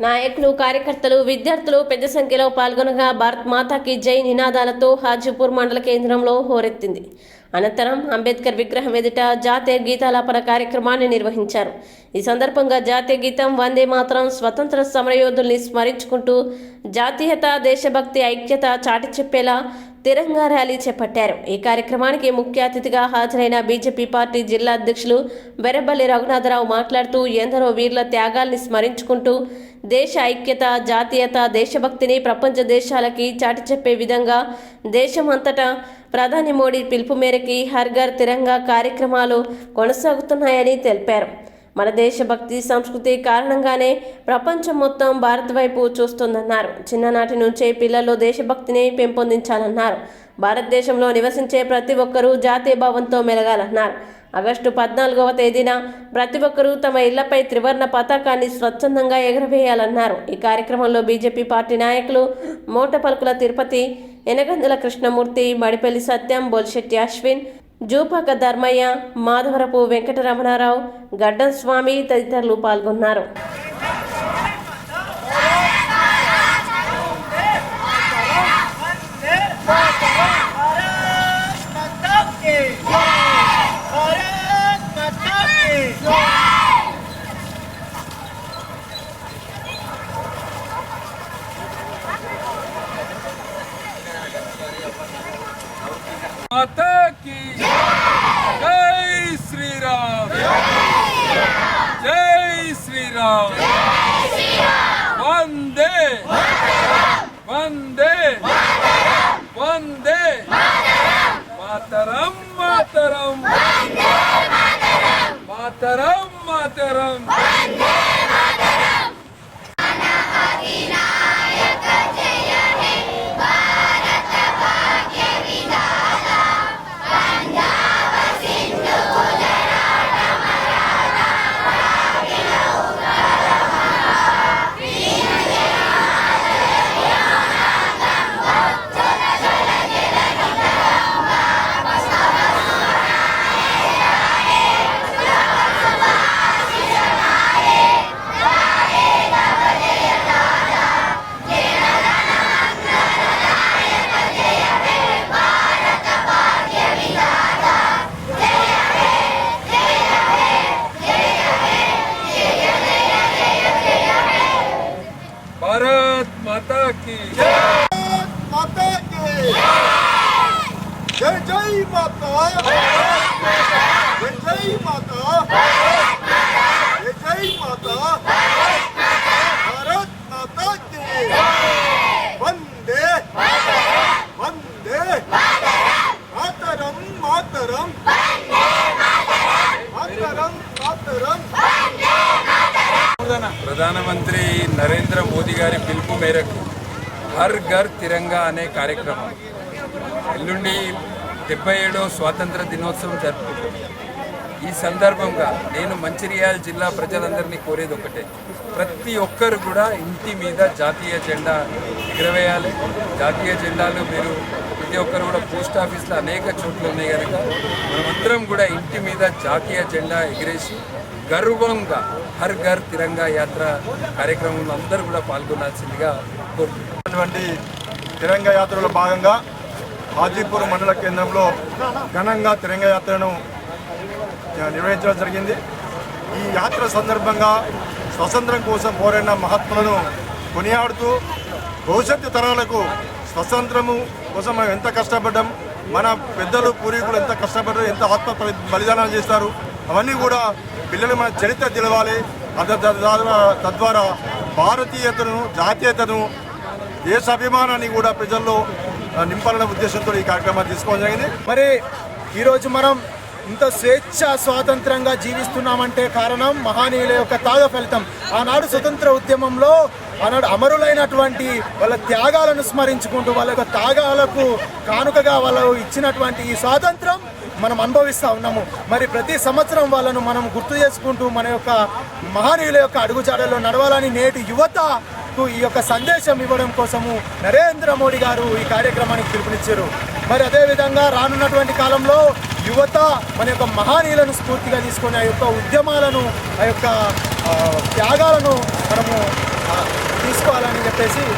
నాయకులు, కార్యకర్తలు, విద్యార్థులు పెద్ద సంఖ్యలో పాల్గొనగా భారత్ మాతాకి జై నినాదాలతో హాజీపూర్ మండల కేంద్రంలో హోరెత్తింది. అనంతరం అంబేద్కర్ విగ్రహం ఎదుట జాతీయ గీతాలాపన కార్యక్రమాన్ని నిర్వహించారు. ఈ సందర్భంగా జాతీయ గీతం వందే మాతరం, స్వతంత్ర సమరయోధుల్ని స్మరించుకుంటూ జాతీయత, దేశభక్తి, ఐక్యత చాటి చెప్పేలా తిరంగా ర్యాలీ చేపట్టారు. ఈ కార్యక్రమానికి ముఖ్య అతిథిగా హాజరైన బీజేపీ పార్టీ జిల్లా అధ్యక్షులు బెరబల్లి రఘునాథరావు మాట్లాడుతూ ఎందరో వీర్ల త్యాగాల్ని స్మరించుకుంటూ దేశ ఐక్యత, జాతీయత, దేశభక్తిని ప్రపంచ దేశాలకి చాటి చెప్పే విధంగా దేశం అంతటా ప్రధాని మోడీ పిలుపు మేరకి హర్ ఘర్ తిరంగా కార్యక్రమాలు కొనసాగుతున్నాయని తెలిపారు. మన దేశభక్తి, సంస్కృతి కారణంగానే ప్రపంచం మొత్తం భారత్ వైపు చూస్తుందన్నారు. చిన్ననాటి నుంచే పిల్లల్లో దేశభక్తిని పెంపొందించాలన్నారు. భారతదేశంలో నివసించే ప్రతి ఒక్కరూ జాతీయ భావంతో మెలగాలన్నారు. ఆగస్టు 14వ తేదీన ప్రతి ఒక్కరూ తమ ఇళ్లపై త్రివర్ణ పతాకాన్ని స్వచ్ఛందంగా ఎగరవేయాలన్నారు. ఈ కార్యక్రమంలో బీజేపీ పార్టీ నాయకులు మోటపలుకుల తిరుపతి, ఎనగందుల కృష్ణమూర్తి, మడిపల్లి సత్యం, బొల్శెట్టి అశ్విన్, జూపాక ధర్మయ్య, మాధవరపు వెంకటరమణారావు, గడ్డం స్వామి తదితరులు పాల్గొన్నారు. माता की जय श्री राम, जय श्री राम, वंदे वंदे वंदे मातरम मातरम मातरम मातरम भारत माता की जय, माता की जय, जय माता, जय जय माता, जय जय माता, भारत माता की वंदे वंदे मातरम मातरम मातरम मातरम. ప్రధానమంత్రి నరేంద్ర మోదీ గారి పిలుపు మేరకు హర్ ఘర్ తిరంగా అనే కార్యక్రమం ఎల్లుండి 77వ స్వాతంత్ర దినోత్సవం జరుపుకుంటాం. ఈ సందర్భంగా నేను మంచిర్యాల జిల్లా ప్రజలందరినీ కోరేది ఒకటే, ప్రతి ఒక్కరు కూడా ఇంటి మీద జాతీయ జెండా ఎగరవేయాలి. జాతీయ జెండాలు మీరు ప్రతి ఒక్కరు కూడా పోస్ట్ ఆఫీస్లో అనేక చోట్ల ఉన్నాయి కనుక మనమందరం కూడా ఇంటి మీద జాతీయ జెండా ఎగిరేసి గర్వంగా హర్ ఘర్ తిరంగా యాత్ర కార్యక్రమంలో అందరూ కూడా పాల్గొనాల్సిందిగా కోరుతున్నటువంటి తిరంగా యాత్రలో భాగంగా హాజీపూర్ మండల కేంద్రంలో ఘనంగా తిరంగా యాత్రను నిర్వహించడం జరిగింది. ఈ యాత్ర సందర్భంగా స్వతంత్రం కోసం పోరాడిన మహాత్ములను కొనియాడుతూ భవిష్యత్తు తరాలకు స్వతంత్రము కోసం మనం ఎంత కష్టపడ్డాం, మన పెద్దలు పూర్వీకులు ఎంత కష్టపడ్డారు, ఎంత ఆత్మ బలిదానాలు చేస్తారు, అవన్నీ కూడా పిల్లలు మన చరిత్ర తెలవాలి. తద్వారా భారతీయతను, జాతీయతను, దేశాభిమానాన్ని కూడా ప్రజల్లో నింపాలనే ఉద్దేశంతో ఈ కార్యక్రమాన్ని తీసుకోవడం జరిగింది. మరి ఈరోజు మనం ఇంత స్వేచ్ఛ స్వాతంత్రంగా జీవిస్తున్నామంటే కారణం మహనీయుల యొక్క త్యాగ ఫలితం. ఆనాడు స్వతంత్ర ఉద్యమంలో ఆనాడు అమరులైనటువంటి వాళ్ళ త్యాగాలను స్మరించుకుంటూ వాళ్ళ యొక్క త్యాగాలకు కానుకగా వాళ్ళు ఇచ్చినటువంటి ఈ స్వాతంత్రం మనం అనుభవిస్తూ ఉన్నాము. మరి ప్రతి సంవత్సరం వాళ్ళను మనం గుర్తు చేసుకుంటూ మన యొక్క మహనీయుల యొక్క అడుగుజాడల్లో నడవాలని నేటి యువతకు ఈ యొక్క సందేశం ఇవ్వడం కోసము నరేంద్ర మోడీ గారు ఈ కార్యక్రమానికి పిలుపునిచ్చారు. మరి అదేవిధంగా రానున్నటువంటి కాలంలో యువత మన యొక్క మహనీయులను స్ఫూర్తిగా తీసుకొని ఆ యొక్క ఉద్యమాలను, ఆ యొక్క త్యాగాలను మనము చెప్పేసి